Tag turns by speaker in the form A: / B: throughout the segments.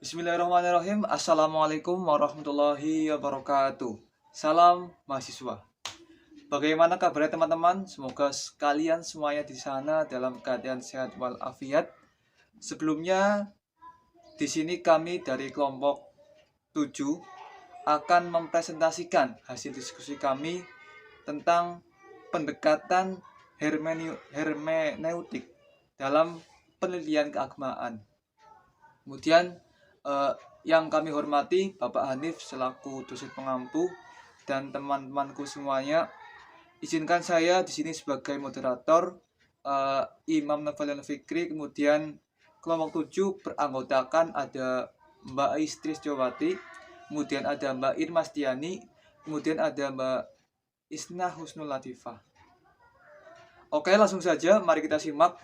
A: Bismillahirrahmanirrahim. Assalamualaikum warahmatullahi wabarakatuh. Salam mahasiswa. Bagaimana kabarnya teman-teman? Semoga kalian semuanya di sana dalam keadaan sehat walafiat. Sebelumnya, di sini kami dari kelompok 7 akan mempresentasikan hasil diskusi kami tentang pendekatan hermeneutik dalam penelitian keagamaan. Kemudian yang kami hormati Bapak Hanif selaku dosen pengampu dan teman-temanku semuanya, izinkan saya di sini sebagai moderator Imam Nofalian Fikri. Kemudian kelompok 7 beranggotakan ada Mbak Istri Setiawati, kemudian ada Mbak Irma Stiani, kemudian ada Mbak Isna Husnul Latifah. Oke, langsung saja mari kita simak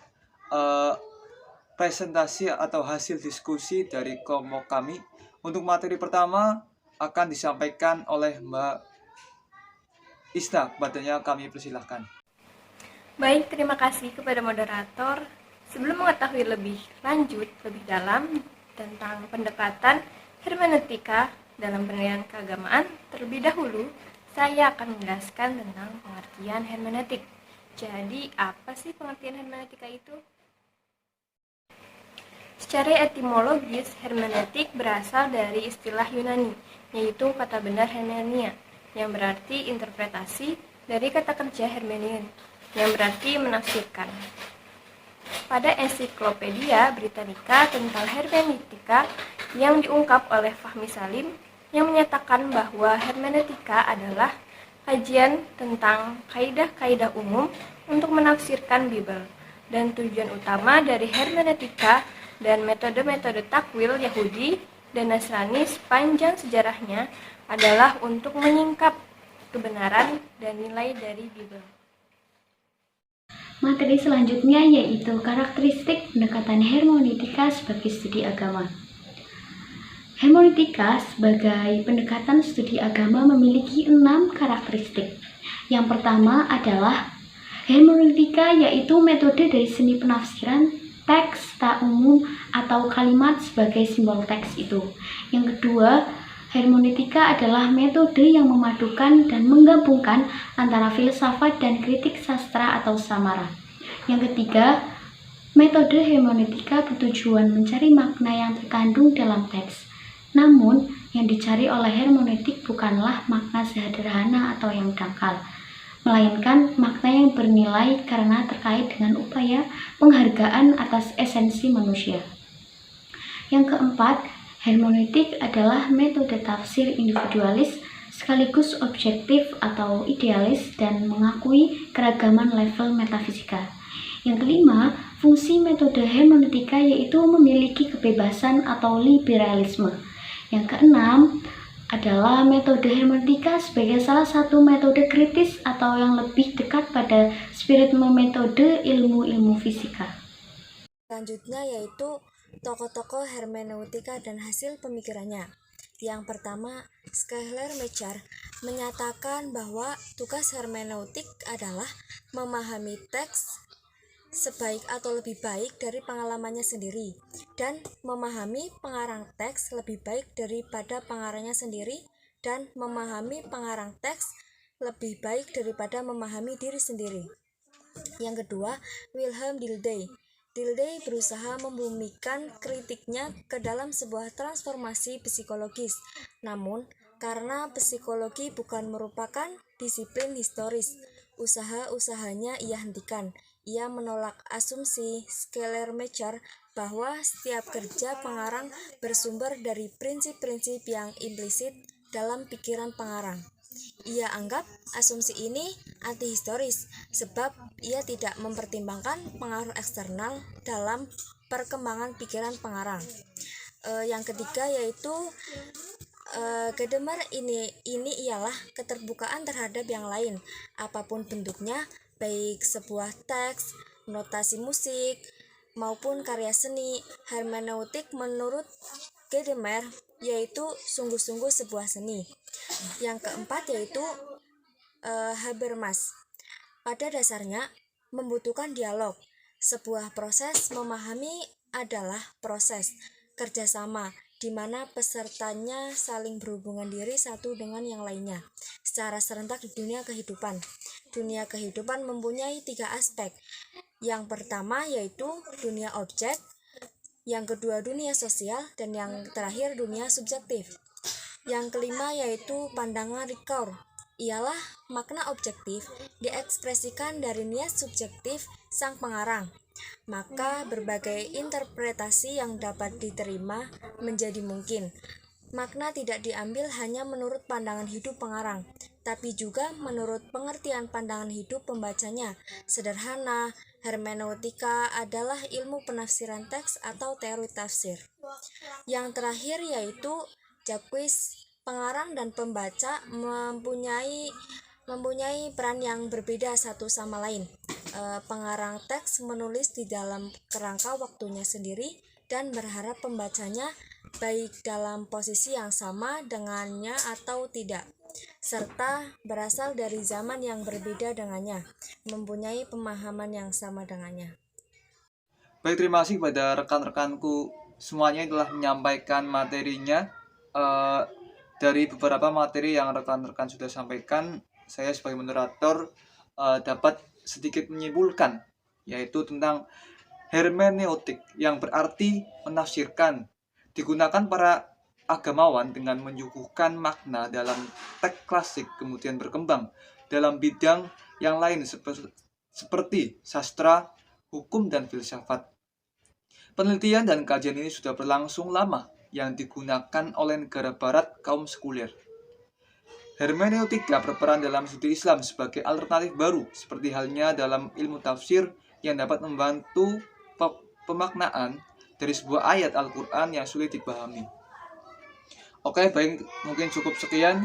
A: presentasi atau hasil diskusi dari kelompok kami. Untuk materi pertama akan disampaikan oleh Mbak Isna. Kepadanya kami persilahkan.
B: Baik, terima kasih kepada moderator. Sebelum mengetahui lebih lanjut, lebih dalam tentang pendekatan hermeneutika dalam penelitian keagamaan, terlebih dahulu saya akan menjelaskan tentang pengertian hermeneutik. Jadi, apa sih pengertian hermeneutika itu? Secara etimologis, hermeneutik berasal dari istilah Yunani, yaitu kata benda hermeneia, yang berarti interpretasi dari kata kerja hermeneuin, yang berarti menafsirkan. Pada ensiklopedia Britannica tentang hermeneutika yang diungkap oleh Fahmi Salim, yang menyatakan bahwa hermeneutika adalah kajian tentang kaidah-kaidah umum untuk menafsirkan Bible, dan tujuan utama dari hermeneutika dan metode-metode takwil Yahudi dan Nasrani sepanjang sejarahnya adalah untuk menyingkap kebenaran dan nilai dari Bible.
C: Materi selanjutnya yaitu karakteristik pendekatan hermeneutika sebagai studi agama. Hermeneutika sebagai pendekatan studi agama memiliki 6 karakteristik. Yang pertama adalah hermeneutika yaitu metode dari seni penafsiran teks tak umum atau kalimat sebagai simbol teks itu. Yang kedua, hermeneutika adalah metode yang memadukan dan menggabungkan antara filsafat dan kritik sastra atau samara. Yang ketiga, metode hermeneutika bertujuan mencari makna yang terkandung dalam teks. Namun, yang dicari oleh hermeneutik bukanlah makna sederhana atau yang dangkal, melainkan makna yang bernilai karena terkait dengan upaya penghargaan atas esensi manusia. Yang keempat, hermeneutik adalah metode tafsir individualis sekaligus objektif atau idealis dan mengakui keragaman level metafisika. Yang kelima, fungsi metode hermeneutika yaitu memiliki kebebasan atau liberalisme. Yang keenam, adalah metode hermeneutika sebagai salah satu metode kritis atau yang lebih dekat pada spirit metode ilmu-ilmu fisika.
D: Selanjutnya yaitu tokoh-tokoh hermeneutika dan hasil pemikirannya. Yang pertama, Schleiermacher menyatakan bahwa tugas hermeneutik adalah memahami teks sebaik atau lebih baik dari pengalamannya sendiri, dan memahami pengarang teks lebih baik daripada pengarangnya sendiri, dan memahami pengarang teks lebih baik daripada memahami diri sendiri. Yang kedua, Wilhelm Dilthey. Dilthey berusaha membumikan kritiknya ke dalam sebuah transformasi psikologis. Namun, karena psikologi bukan merupakan disiplin historis, usaha-usahanya ia hentikan. Ia menolak asumsi Schleiermacher bahwa setiap kerja pengarang bersumber dari prinsip-prinsip yang implisit dalam pikiran pengarang. Ia anggap asumsi ini antihistoris sebab ia tidak mempertimbangkan pengaruh eksternal dalam perkembangan pikiran pengarang. Yang ketiga yaitu Gadamer ini ialah keterbukaan terhadap yang lain, apapun bentuknya, baik sebuah teks, notasi musik, maupun karya seni. Hermeneutik menurut Gadamer yaitu sungguh-sungguh sebuah seni. Yang keempat yaitu Habermas. Pada dasarnya membutuhkan dialog. Sebuah proses memahami adalah proses kerjasama di mana pesertanya saling berhubungan diri satu dengan yang lainnya secara serentak di dunia kehidupan. Dunia kehidupan mempunyai 3 aspek. Yang pertama yaitu dunia objek, yang kedua dunia sosial, dan yang terakhir dunia subjektif. Yang kelima yaitu pandangan Ricoeur, ialah makna objektif diekspresikan dari niat subjektif sang pengarang. Maka berbagai interpretasi yang dapat diterima menjadi mungkin. Makna tidak diambil hanya menurut pandangan hidup pengarang, tapi juga menurut pengertian pandangan hidup pembacanya. Sederhana, hermeneutika adalah ilmu penafsiran teks atau teori tafsir. Yang terakhir yaitu Jacques, pengarang dan pembaca mempunyai peran yang berbeda satu sama lain. Pengarang teks menulis di dalam kerangka waktunya sendiri dan berharap pembacanya baik dalam posisi yang sama dengannya atau tidak, serta berasal dari zaman yang berbeda dengannya, mempunyai pemahaman yang sama dengannya.
A: Baik, terima kasih kepada rekan-rekanku semuanya yang telah menyampaikan materinya. Dari beberapa materi yang rekan-rekan sudah sampaikan, saya sebagai moderator dapat sedikit menyimpulkan, yaitu tentang hermeneutik yang berarti menafsirkan, digunakan para agamawan dengan menyuguhkan makna dalam teks klasik, kemudian berkembang dalam bidang yang lain seperti sastra, hukum, dan filsafat. Penelitian dan kajian ini sudah berlangsung lama yang digunakan oleh negara barat kaum sekuler. Hermeneutika berperan dalam studi Islam sebagai alternatif baru, seperti halnya dalam ilmu tafsir yang dapat membantu pemaknaan dari sebuah ayat Al-Quran yang sulit dipahami. Oke, baik, mungkin cukup sekian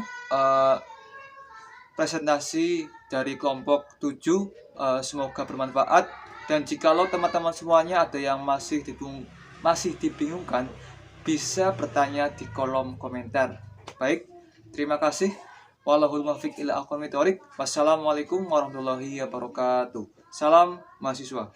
A: presentasi dari kelompok 7. Semoga bermanfaat, dan jikalau teman-teman semuanya ada yang masih dibingungkan, bisa bertanya di kolom komentar. Baik, terima kasih. Wallahul muwaffiq ila aqwamit thoriq. Wassalamualaikum warahmatullahi wabarakatuh. Salam mahasiswa.